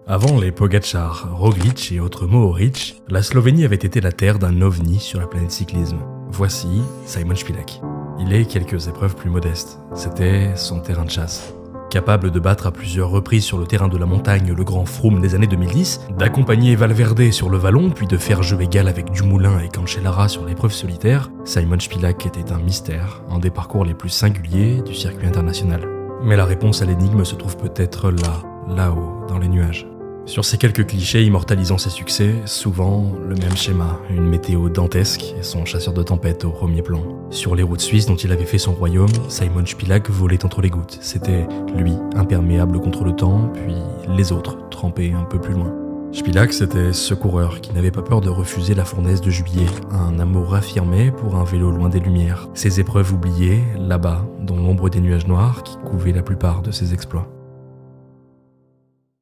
Avant les Pogačar, Roglič et autres Mohorič, la Slovénie avait été la terre d'un ovni sur la planète cyclisme. Voici Simon Špilak. Il est quelques épreuves plus modestes. C'était son terrain de chasse. Capable de battre à plusieurs reprises sur le terrain de la montagne le grand Froome des années 2010, d'accompagner Valverde sur le vallon, puis de faire jeu égal avec Dumoulin et Cancellara sur l'épreuve solitaire, Simon Špilak était un mystère, un des parcours les plus singuliers du circuit international. Mais la réponse à l'énigme se trouve peut-être là-haut, dans les nuages. Sur ces quelques clichés immortalisant ses succès, souvent le même schéma, une météo dantesque et son chasseur de tempête au premier plan. Sur les routes suisses dont il avait fait son royaume, Simon Špilak volait entre les gouttes. C'était lui, imperméable contre le temps, puis les autres, trempés un peu plus loin. Špilak, c'était ce coureur qui n'avait pas peur de refuser la fournaise de juillet, un amour affirmé pour un vélo loin des lumières, ses épreuves oubliées, là-bas, dans l'ombre des nuages noirs qui couvaient la plupart de ses exploits.